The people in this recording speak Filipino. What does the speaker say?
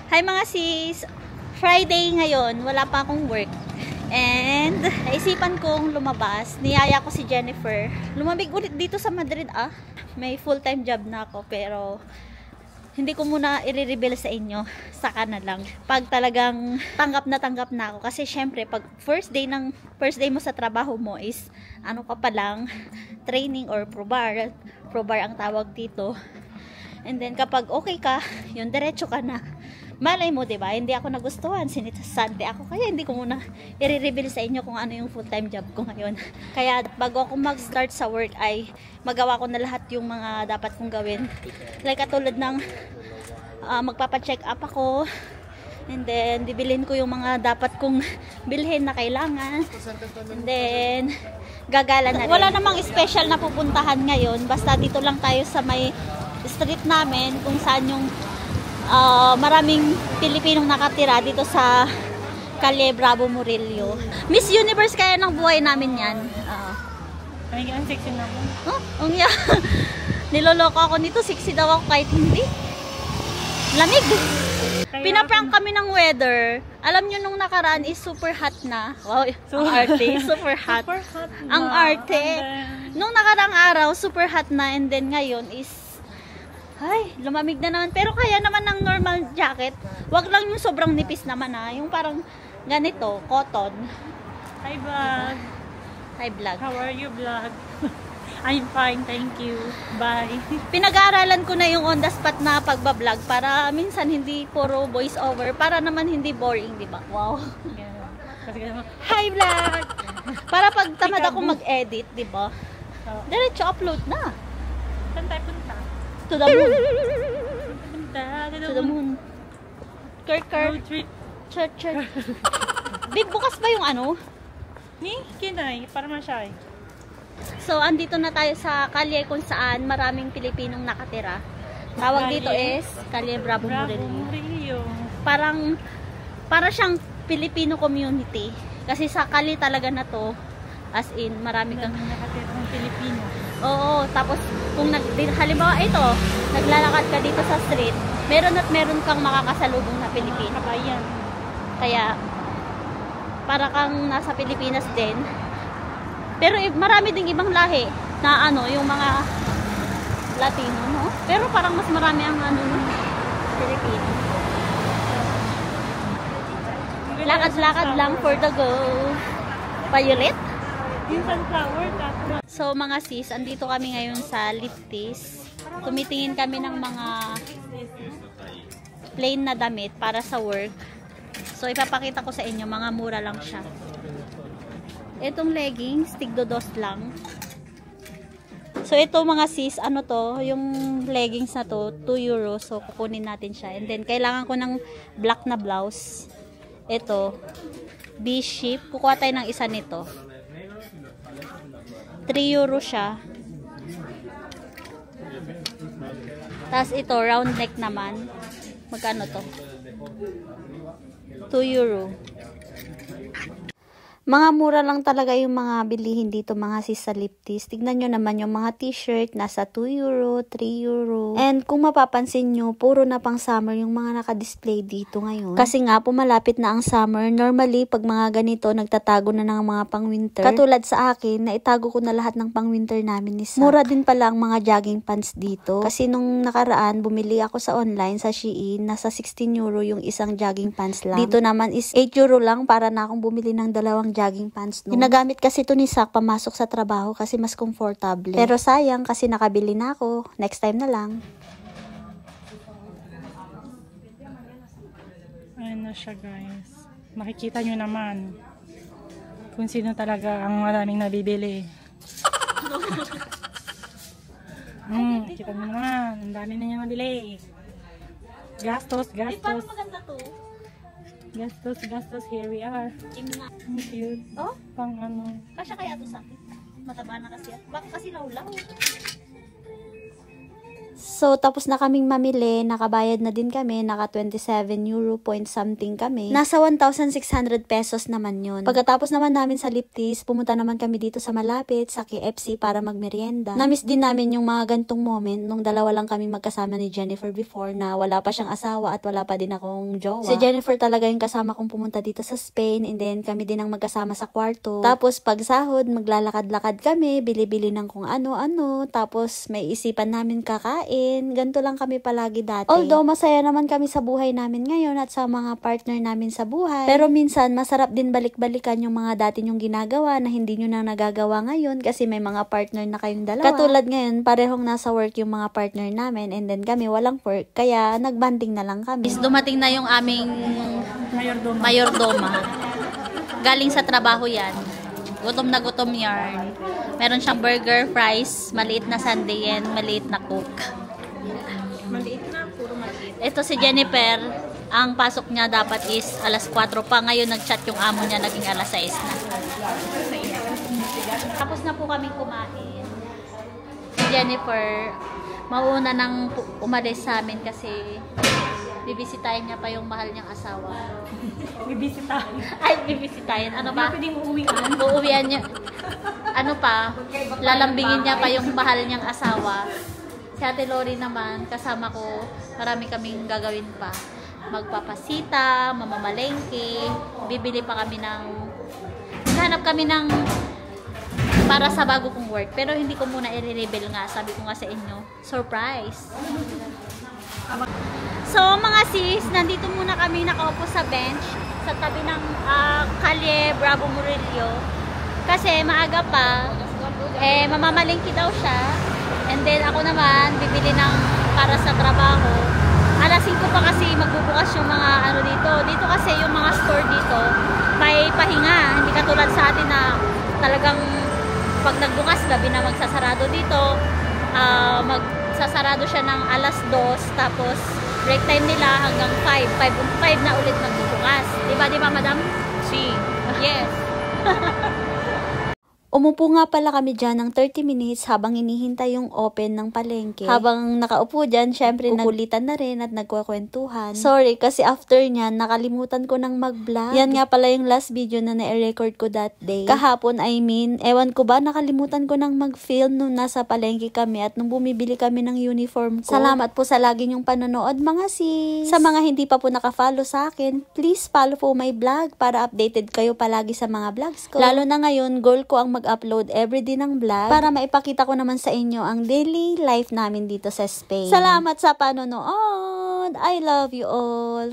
Hi mga sis! Friday ngayon, wala pa akong work. And naisipan kong lumabas. Niyaya ko si Jennifer. Lumabig ulit dito sa Madrid May full-time job na ako pero hindi ko muna i-reveal sa inyo. Saka na lang. Pag talagang tanggap na ako. Kasi syempre, pag first day mo sa trabaho mo is ano ka pa lang, training or probar. Probar ang tawag dito. And then kapag okay ka, yun diretso ka na. Malay mo, diba? Hindi ako nagustuhan. Sinitasante ako. Kaya hindi ko muna i-reveal sa inyo kung ano yung full-time job ko ngayon. Kaya bago ako mag-start sa work ay magawa ko na lahat yung mga dapat kong gawin. Like katulad ng magpapa-check up ako. And then, bibilhin ko yung mga dapat kong bilhin na kailangan. And then, gagala na rin. Wala namang special na pupuntahan ngayon. Basta dito lang tayo sa may street namin kung saan yung maraming Pilipinong nakatira dito sa Calle Bravo Murillo. Miss Universe kaya ng buhay namin yan. Ay, ang sexy na po. Oh, yeah. Niloloko ako nito. Sexy daw ako kahit hindi. Lamig. Pinaprank kami ng weather. Alam nyo nung nakaraan is super hot na. Wow, ang arte. Super hot. Super hot na. Ang arte. Nung nakarang araw, super hot na. And then ngayon is ay, lumamig na naman. Pero kaya naman ng normal jacket. Wag lang yung sobrang nipis naman yung parang ganito, cotton. Hi vlog. Hi vlog. How are you vlog? I'm fine, thank you. Bye. Pinag-aaralan ko na yung on the spot na pagbablog para minsan hindi puro voice over. Para naman hindi boring, di ba? Wow. Yeah. Hi vlog! Para pag tamad ako mag-edit, di ba? Diretso upload na. Saan tayo punta? To the moon. To the moon. Kirk. Church. Big, bukas ba yung ano? Ni? Kinay. Para masyay. So, andito na tayo sa kalye kung saan maraming Pilipinong nakatira. Tawag dito is Calle Bravo Murillo. Para siyang Filipino community. Kasi sa kalye talaga na to, as in, marami kang nakatirang Pilipino. Oo, tapos kung halimbawa ito, naglalakad ka dito sa street, meron kang makakasalubong na Pilipino. Kabayan. Kaya, para kang nasa Pilipinas din. Pero marami ding ibang lahi na yung mga Latino, no? Pero parang mas marami ang Pilipino. Lakad-lakad lang for the go. Violet? Yung sunflower, So mga sis, andito kami ngayon sa Lifties. Tumitingin kami ng mga plain na damit para sa work. So ipapakita ko sa inyo, mga mura lang siya. Itong leggings, tigdo-dos lang. So ito mga sis, yung leggings na to, 2 euros. So kukunin natin siya. And then kailangan ko ng black na blouse. Ito, B-shape. Kukuha tayo ng isa nito. 3 euro siya. Tapos ito, round neck naman. Magkano to? 2 euro. Mga mura lang talaga yung mga bilihin dito mga sis sa Lifties. Tignan nyo naman yung mga t-shirt, nasa 2 euro, 3 euro. And kung mapapansin nyo, puro na pang summer yung mga nakadisplay dito ngayon. Kasi nga, pumalapit na ang summer. Normally, pag mga ganito, nagtatago na ng mga pang-winter. Katulad sa akin, naitago ko na lahat ng pang-winter namin ni Sa. Mura din pala ang mga jogging pants dito. Kasi nung nakaraan, bumili ako sa online, sa Shein, nasa 16 euro yung isang jogging pants lang. Dito naman is 8 euro lang para na akong bumili ng dalawang jogging pants. No? Ginagamit kasi ito ni Sak pamasok sa trabaho kasi mas comfortable. Pero sayang kasi nakabili na ako. Next time na lang. Ayan na siya guys. Makikita nyo naman kung sino talaga ang maraming nabibili. Kita nyo naman. Ang dami na niya nabili. Gastos. Paano maganda to? Gastos, here we are. Ang cute. Oh? Pang ano. Kasya kaya to sa akin? Mataba na kasi. Baka kasi laulaw. So, tapos na kaming mamili. Nakabayad na din kami. Naka 27 euro point something kami. Nasa 1,600 pesos naman yun. Pagkatapos naman namin sa Liptis, pumunta naman kami dito sa malapit, sa KFC para magmerienda. Namiss din namin yung mga gantong moment nung dalawa lang kaming magkasama ni Jennifer before na wala pa siyang asawa at wala pa din akong jowa. Si Jennifer talaga yung kasama kong pumunta dito sa Spain, and then kami din ang magkasama sa kwarto. Tapos pag sahod, maglalakad-lakad kami, bili-bili ng kung ano-ano, tapos may isipan namin kakain. Ganto lang kami palagi dati. Although masaya naman kami sa buhay namin ngayon at sa mga partner namin sa buhay. Pero minsan masarap din balik-balikan yung mga dati nyong ginagawa na hindi nyo na nagagawa ngayon kasi may mga partner na kayong dalawa. Katulad ngayon, parehong nasa work yung mga partner namin, and then kami walang work, kaya nagbanding na lang kami. Dumating na yung aming mayordoma. Galing sa trabaho yan. Gutom na gutom yarn. Meron siyang burger, fries, maliit na sundae, and maliit na coke. Maliit na, puro maliit. Ito si Jennifer, ang pasok niya dapat is alas 4 pa. Ngayon nag-chat yung amo niya, naging alas 6 na. Tapos na po kami kumain. Si Jennifer, mauna nang umalis sa amin kasi bibisitahin niya pa yung mahal niyang asawa. Bibisitahin. Ay, bibisitahin. Ano ba? Hindi pwedeng uuwian. Uuwian niya. Ano pa? Lalambingin niya pa yung mahal niyang asawa. Si Ate Lori naman, kasama ko, marami kaming gagawin pa. Magpapasita, mamamalengke, bibili pa kami ng, hanap kami ng para sa bago kong work. Pero hindi ko muna i-reveal nga. Sabi ko nga sa inyo, surprise! So mga sis, nandito muna kami nakaupo sa bench sa tabi ng Calle Bravo Murillo. Kasi maaga pa, mamamalingki daw siya. And then ako naman, bibili ng para sa trabaho. Alas 5 pa kasi magbubukas yung mga ano dito. Dito kasi yung mga store dito, may pahinga. Hindi katulad sa atin na talagang pag nagbukas, gabi na magsasarado dito. Magsasarado siya ng alas 2, tapos break time nila hanggang 5 na ulit magbubukas. Diba madam? Si. Yes. Umupo nga pala kami dyan ng 30 minutes habang hinihintay yung open ng palengke. Habang nakaupo dyan, syempre nagulitan na rin at nagkukwentuhan. Sorry, kasi after nyan, nakalimutan ko nang mag-vlog. Yan nga pala yung last video na na-record ko that day. Kahapon, ewan ko ba, nakalimutan ko nang mag-film nung nasa palengke kami at nung bumibili kami ng uniform ko. Salamat po sa lagi nyong panonood, mga sis. Sa mga hindi pa po naka-follow sa akin, please follow po my vlog para updated kayo palagi sa mga vlogs ko. Lalo na ngayon, goal ko ang mag-upload everyday ng vlog para maipakita ko naman sa inyo ang daily life namin dito sa Spain. Salamat sa panonood! I love you all!